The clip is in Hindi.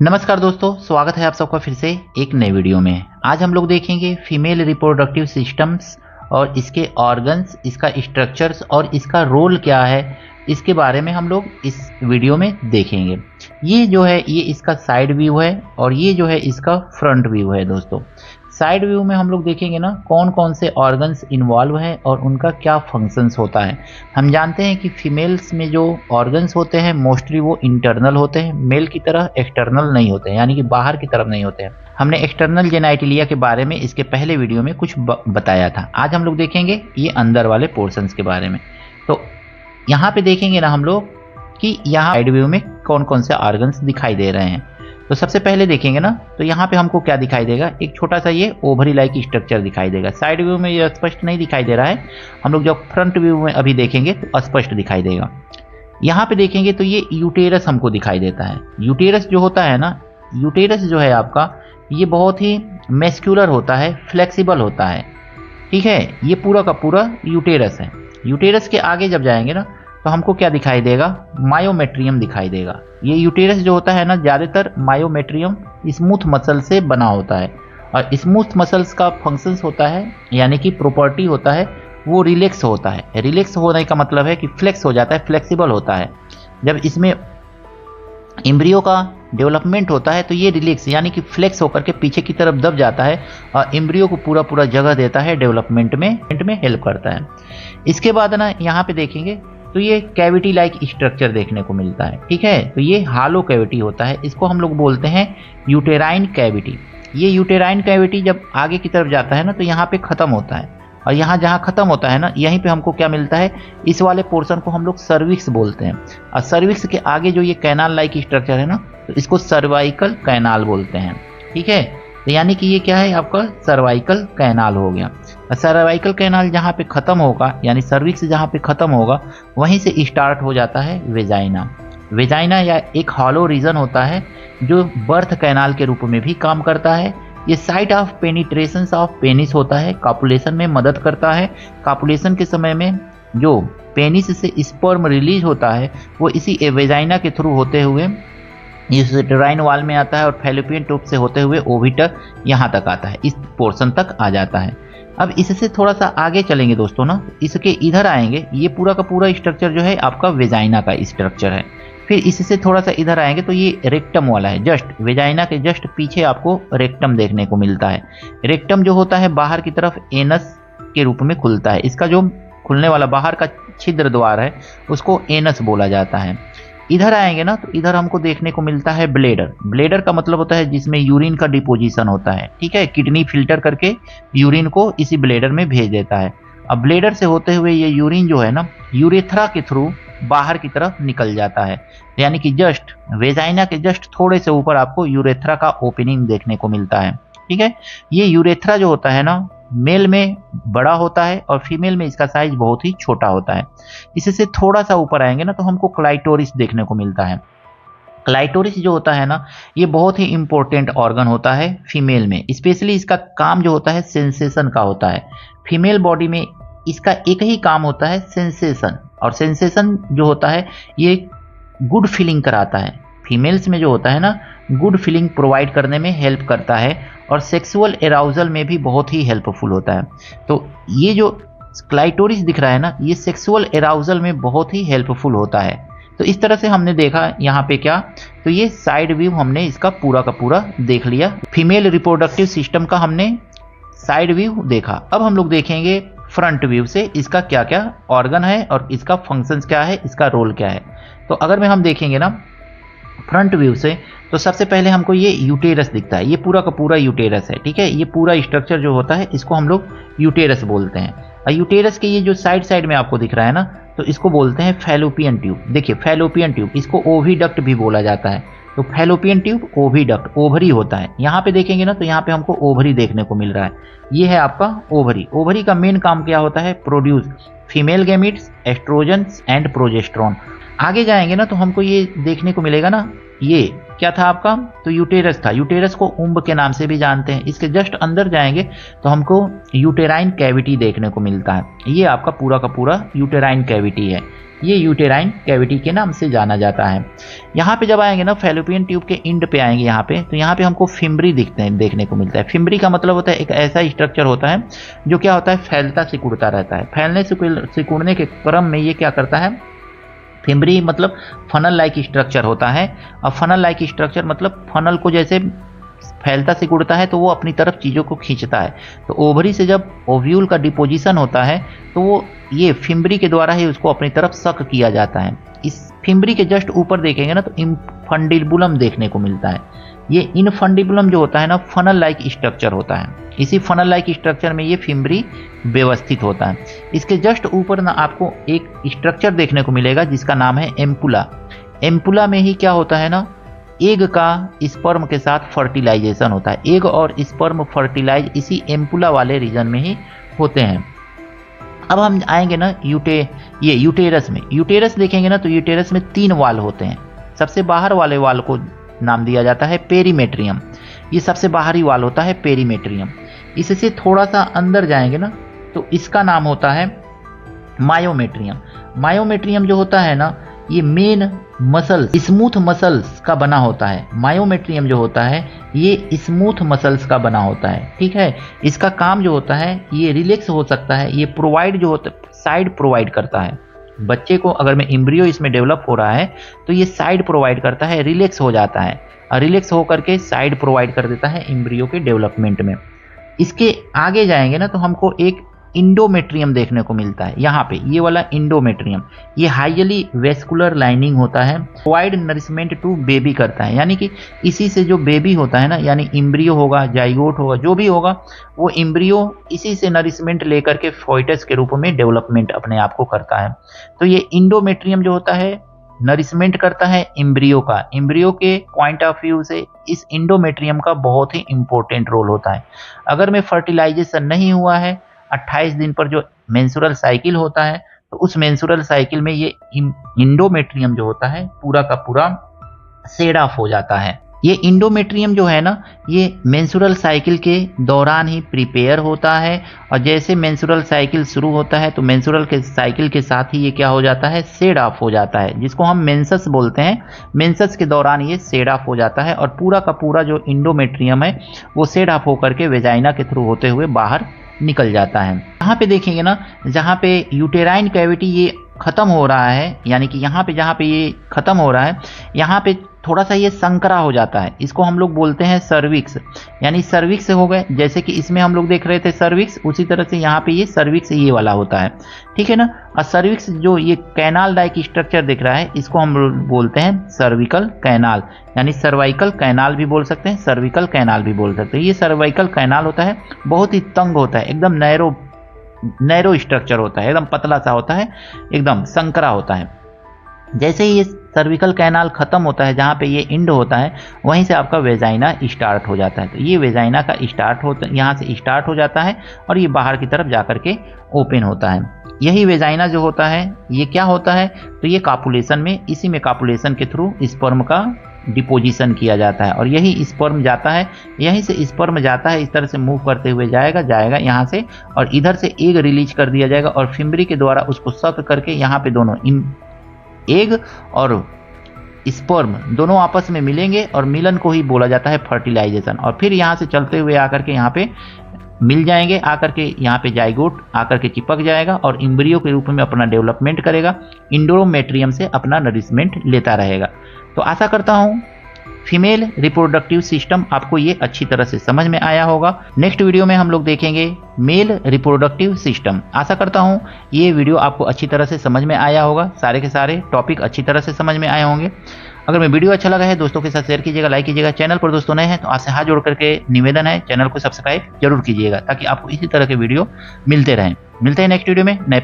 नमस्कार दोस्तों, स्वागत है आप सबका फिर से एक नए वीडियो में। आज हम लोग देखेंगे फीमेल रिप्रोडक्टिव सिस्टम्स और इसके ऑर्गन्स, इसका स्ट्रक्चर्स और इसका रोल क्या है, इसके बारे में हम लोग इस वीडियो में देखेंगे। ये जो है ये इसका साइड व्यू है और ये जो है इसका फ्रंट व्यू है। दोस्तों साइड व्यू में हम लोग देखेंगे ना कौन कौन से ऑर्गन्स इन्वॉल्व हैं और उनका क्या फंक्शंस होता है। हम जानते हैं कि फीमेल्स में जो ऑर्गन्स होते हैं मोस्टली वो इंटरनल होते हैं, मेल की तरह एक्सटर्नल नहीं होते हैं, यानी कि बाहर की तरफ नहीं होते हैं। हमने एक्सटर्नल जेनाइटिलिया के बारे में इसके पहले वीडियो में कुछ बताया था। आज हम लोग देखेंगे ये अंदर वाले पोर्शंस के बारे में। तो यहाँ पे देखेंगे ना हम लोग कि यहाँ साइड व्यू में कौन कौन से ऑर्गन्स दिखाई दे रहे हैं। तो सबसे पहले देखेंगे ना तो यहाँ पे हमको क्या दिखाई देगा, एक छोटा सा ये ओवरी लाइक स्ट्रक्चर दिखाई देगा। साइड व्यू में ये स्पष्ट नहीं दिखाई दे रहा है, हम लोग जब फ्रंट व्यू में अभी देखेंगे तो स्पष्ट दिखाई देगा। यहाँ पे देखेंगे तो ये यूटेरस हमको दिखाई देता है। यूटेरस जो होता है ना, यूटेरस जो है आपका ये बहुत ही मैस्कुलर होता है, फ्लेक्सिबल होता है। ठीक है, ये पूरा का पूरा यूटेरस है। यूटेरस के आगे जब जाएंगे ना तो हमको क्या दिखाई देगा, मायोमेट्रियम दिखाई देगा। ये यूटेरस जो होता है ना ज़्यादातर मायोमेट्रियम स्मूथ मसल से बना होता है और स्मूथ मसल्स का फंक्शंस होता है, यानी कि प्रॉपर्टी होता है वो रिलैक्स होता है। रिलैक्स होने का मतलब है कि फ्लेक्स हो जाता है, फ्लेक्सिबल होता है। जब इसमें एम्ब्रियो का डेवलपमेंट होता है तो ये रिलैक्स यानी कि फ्लेक्स होकर के पीछे की तरफ दब जाता है और एम्ब्रियो को पूरा पूरा जगह देता है, डेवलपमेंट में हेल्प करता है। इसके बाद ना यहाँ पे देखेंगे तो ये कैविटी लाइक स्ट्रक्चर देखने को मिलता है। ठीक है, तो ये हालो कैविटी होता है, इसको हम लोग बोलते हैं यूटेराइन कैविटी। ये यूटेराइन कैविटी जब आगे की तरफ जाता है ना तो यहाँ पे ख़त्म होता है और यहाँ जहाँ ख़त्म होता है ना यहीं पे हमको क्या मिलता है, इस वाले पोर्शन को हम लोग सर्विक्स बोलते हैं। और सर्विक्स के आगे जो ये कैनाल लाइक स्ट्रक्चर है ना तो इसको सर्वाइकल कैनाल बोलते हैं। ठीक है, तो यानी कि ये क्या है आपका सर्वाइकल कैनाल हो गया। सर्वाइकल कैनाल जहाँ पे ख़त्म होगा यानी सर्विक्स जहाँ पे ख़त्म होगा वहीं से स्टार्ट हो जाता है वेजाइना। वेजाइना या एक हॉलो रीजन होता है जो बर्थ कैनाल के रूप में भी काम करता है। ये site of penetration of penis होता है, कापुलेशन में मदद करता है। कापुलेशन के समय में जो पेनिस से स्पर्म रिलीज होता है वो इसी वेजाइना के थ्रू होते हुए इस यूटेराइन वॉल में आता है और फैलोपियन ट्यूब से होते हुए ओविटर यहाँ तक आता है, इस पोर्शन तक आ जाता है। अब इससे थोड़ा सा आगे चलेंगे दोस्तों ना, इसके इधर आएंगे, ये पूरा का पूरा स्ट्रक्चर जो है आपका वेजाइना का स्ट्रक्चर है। फिर इससे थोड़ा सा इधर आएंगे तो ये रेक्टम वाला है, जस्ट वेजाइना के जस्ट पीछे आपको रेक्टम देखने को मिलता है। रेक्टम जो होता है बाहर की तरफ एनस के रूप में खुलता है, इसका जो खुलने वाला बाहर का छिद्र द्वार है उसको एनस बोला जाता है। इधर आएंगे ना तो इधर हमको देखने को मिलता है ब्लेडर। ब्लेडर का मतलब होता है जिसमें यूरिन का डिपोजिशन होता है। ठीक है, किडनी फिल्टर करके यूरिन को इसी ब्लेडर में भेज देता है। अब ब्लेडर से होते हुए ये यूरिन जो है ना यूरेथ्रा के थ्रू बाहर की तरफ निकल जाता है, यानी कि जस्ट वेजाइना के जस्ट थोड़े से ऊपर आपको यूरेथ्रा का ओपनिंग देखने को मिलता है। ठीक है, ये यूरेथ्रा जो होता है ना मेल में बड़ा होता है और फीमेल में इसका साइज बहुत ही छोटा होता है। इससे थोड़ा सा ऊपर आएंगे ना तो हमको क्लाइटोरिस देखने को मिलता है। क्लाइटोरिस जो होता है ना ये बहुत ही इंपॉर्टेंट ऑर्गन होता है फीमेल में, स्पेशली इसका काम जो होता है सेंसेशन का होता है। फीमेल बॉडी में इसका एक ही काम होता है सेंसेशन, और सेंसेशन जो होता है ये गुड फीलिंग कराता है। फीमेल्स में जो होता है ना गुड फीलिंग प्रोवाइड करने में हेल्प करता है और सेक्सुअल एराउजल में भी बहुत ही हेल्पफुल होता है। तो ये जो क्लाइटोरिस दिख रहा है ना ये सेक्सुअल एराउजल में बहुत ही हेल्पफुल होता है। तो इस तरह से हमने देखा यहाँ पे क्या, तो ये साइड व्यू हमने इसका पूरा का पूरा देख लिया। फीमेल रिप्रोडक्टिव सिस्टम का हमने साइड व्यू देखा। अब हम लोग देखेंगे फ्रंट व्यू से इसका क्या क्या ऑर्गन है और इसका फंक्शंस क्या है, इसका रोल क्या है। तो अगर में हम देखेंगे ना फ्रंट व्यू से तो सबसे पहले हमको ये यूटेरस दिखता है, ये पूरा का पूरा यूटेरस है। ठीक है, ये पूरा स्ट्रक्चर जो होता है इसको हम लोग यूटेरस बोलते हैं। और यूटेरस के ये जो साइड साइड में आपको दिख रहा है ना तो इसको बोलते हैं फैलोपियन ट्यूब। देखिए फैलोपियन ट्यूब, इसको ओविडक्ट भी बोला जाता है। तो फैलोपियन ट्यूब ओविडक्ट, ओवरी होता है। यहाँ पे देखेंगे ना तो यहाँ पे हमको ओवरी देखने को मिल रहा है, ये है आपका ओवरी। ओवरी का मेन काम क्या होता है, produce female gametes, estrogens and progesterone. आगे जाएंगे ना तो हमको ये देखने को मिलेगा ना, ये क्या था आपका, तो यूटेरस था। यूटेरस को उम्ब के नाम से भी जानते हैं। इसके जस्ट अंदर जाएंगे तो हमको यूटेराइन कैविटी देखने को मिलता है। ये आपका पूरा का पूरा यूटेराइन कैविटी है। ये यूटेराइन कैविटी के नाम से जाना जाता है। यहाँ पे जब आएंगे ना, फैलोपियन ट्यूब के इंड पे आएंगे यहाँ पे, तो यहाँ पे हमको फिम्बरी देखने को मिलता है। फिम्बरी का मतलब होता है एक ऐसा स्ट्रक्चर होता है जो क्या होता है, फैलता सिकुड़ता रहता है। फैलने सिकुड़ने के क्रम में ये क्या करता है, फिम्बरी मतलब फनल लाइक स्ट्रक्चर होता है। और फनल लाइक स्ट्रक्चर मतलब फनल को जैसे फैलता सिकुड़ता है तो वो अपनी तरफ चीज़ों को खींचता है। तो ओवरी से जब ओव्यूल का डिपोजिशन होता है तो वो ये फिम्बरी के द्वारा ही उसको अपनी तरफ सक किया जाता है। इस फिम्बरी के जस्ट ऊपर देखेंगे ना तो इनफंडिबुलम देखने को मिलता है। ये इनफंडिबुलम जो होता है ना, फनल लाइक स्ट्रक्चर होता है। इसी फनल लाइक स्ट्रक्चर में ये फिम्बरी व्यवस्थित होता है। इसके जस्ट ऊपर ना आपको एक स्ट्रक्चर देखने को मिलेगा जिसका नाम है एम्पुला। एम्पुला में ही क्या होता है ना, एग का स्पर्म के साथ फर्टिलाइजेशन होता है। एग और स्पर्म फर्टिलाइज इसी एम्पुला वाले रीजन में ही होते हैं। अब हम आएंगे ना यूटेरस में। यूटेरस देखेंगे ना तो यूटेरस में 3 वाल होते हैं। सबसे बाहर वाले वाल को नाम दिया जाता है पेरीमेट्रियम। ये सबसे बाहरी वाल होता है पेरीमेट्रियम। इससे थोड़ा सा अंदर जाएंगे ना तो इसका नाम होता है मायोमेट्रियम। मायोमेट्रियम जो होता है ना, ये मेन मसल्स, स्मूथ मसल्स का बना होता है। मायोमेट्रियम जो होता है ये स्मूथ मसल्स का बना होता है। ठीक है, इसका काम जो होता है ये रिलैक्स हो सकता है। ये प्रोवाइड जो होता है, साइड प्रोवाइड करता है बच्चे को। अगर में एम्ब्रियो इसमें डेवलप हो रहा है तो ये साइड प्रोवाइड करता है, रिलैक्स हो जाता है और रिलैक्स होकर के साइड प्रोवाइड कर देता है एम्ब्रियो के डेवलपमेंट में। इसके आगे जाएंगे ना तो हमको एक इंडोमेट्रियम देखने को मिलता है। यहाँ पे ये वाला इंडोमेट्रियम, ये हाईली वेस्कुलर लाइनिंग होता है, प्रोवाइड नरिशमेंट टू बेबी करता है। यानी कि इसी से जो बेबी होता है ना, यानी एम्ब्रियो होगा, जाइगोट होगा, जो भी होगा, वो एम्ब्रियो इसी से नरिशमेंट लेकर के फोइटस के रूप में डेवलपमेंट अपने आप को करता है। तो ये इंडोमेट्रियम जो होता है नरिशमेंट करता है एम्ब्रियो का। एम्ब्रियो के पॉइंट ऑफ व्यू से इस इंडोमेट्रियम का बहुत ही इंपॉर्टेंट रोल होता है। अगर में फर्टिलाइजेशन नहीं हुआ है 28 दिन पर जो मेंस्ट्रुअल साइकिल होता है, तो उस मेंस्ट्रुअल साइकिल में ये इंडोमेट्रियम जो होता है पूरा का पूरा सेड ऑफ हो जाता है। ये इंडोमेट्रियम जो है ना, ये मेंस्ट्रुअल साइकिल के दौरान ही प्रिपेयर होता है और जैसे मेंस्ट्रुअल साइकिल शुरू होता है तो मेंस्ट्रुअल के साइकिल के साथ ही ये क्या हो जाता है, सेड ऑफ हो जाता है, जिसको हम मेंसस बोलते हैं। मेंसस के दौरान ये सेड ऑफ हो जाता है और पूरा का पूरा जो इंडोमेट्रियम है वो सेड ऑफ होकर के वेजाइना के थ्रू होते हुए बाहर निकल जाता है। यहाँ पे देखेंगे ना, जहाँ पे यूटेराइन कैविटी ये खत्म हो रहा है, यानी कि यहाँ पे जहाँ पे ये खत्म हो रहा है, यहाँ पे थोड़ा सा ये संकरा हो जाता है। इसको हम लोग बोलते हैं सर्विक्स, यानी सर्विक्स हो गए। जैसे कि इसमें हम लोग देख रहे थे सर्विक्स, उसी तरह से यहाँ पे ये सर्विक्स ये वाला होता है। ठीक है ना। और सर्विक्स जो ये कैनाल लाइक स्ट्रक्चर दिख रहा है, इसको हम लोग बोलते हैं सर्विकल कैनाल, यानी सर्वाइकल कैनाल भी बोल सकते हैं, सर्विकल कैनाल भी बोल सकते हैं। ये सर्वाइकल कैनाल होता है, बहुत ही तंग होता है, एकदम नैरो स्ट्रक्चर होता है, एकदम पतला सा होता है, एकदम संकरा होता है। जैसे ही ये सर्विकल कैनाल खत्म होता है, जहाँ पे ये इंड होता है, वहीं से आपका वेजाइना स्टार्ट हो जाता है। तो ये वेजाइना का यहाँ से स्टार्ट हो जाता है और ये बाहर की तरफ जाकर के ओपन होता है। यही वेजाइना जो होता है ये क्या होता है, तो ये कापुलेशन में, इसी में कापुलेशन के थ्रू स्पर्म का डिपोजिशन किया जाता है और यही स्पर्म जाता है, यहीं से स्पर्म जाता है, इस तरह से मूव करते हुए जाएगा यहाँ से, और इधर से एग रिलीज कर दिया जाएगा और फिम्बरी के द्वारा उसको सक करके यहाँ पे दोनों एग और स्पर्म दोनों आपस में मिलेंगे और मिलन को ही बोला जाता है फर्टिलाइजेशन। और फिर यहाँ से चलते हुए आकर के यहाँ पे मिल जाएंगे, आकर के यहाँ पे जाइगोट आकर के चिपक जाएगा और एम्ब्रियो के रूप में अपना डेवलपमेंट करेगा, इंडोमेट्रियम से अपना नरिशमेंट लेता रहेगा। तो आशा करता हूँ फीमेल रिप्रोडक्टिव सिस्टम आपको ये अच्छी तरह से समझ में आया होगा। नेक्स्ट वीडियो में हम लोग देखेंगे मेल रिप्रोडक्टिव सिस्टम। आशा करता हूँ ये वीडियो आपको अच्छी तरह से समझ में आया होगा, सारे के सारे टॉपिक अच्छी तरह से समझ में आए होंगे। अगर मैं वीडियो अच्छा लगा है दोस्तों के साथ शेयर कीजिएगा, लाइक कीजिएगा। चैनल पर दोस्तों नए हैं तो आपसे हाथ जोड़ करके निवेदन है, चैनल को सब्सक्राइब जरूर कीजिएगा ताकि आपको इसी तरह के वीडियो मिलते रहें। मिलते हैं नेक्स्ट वीडियो में नए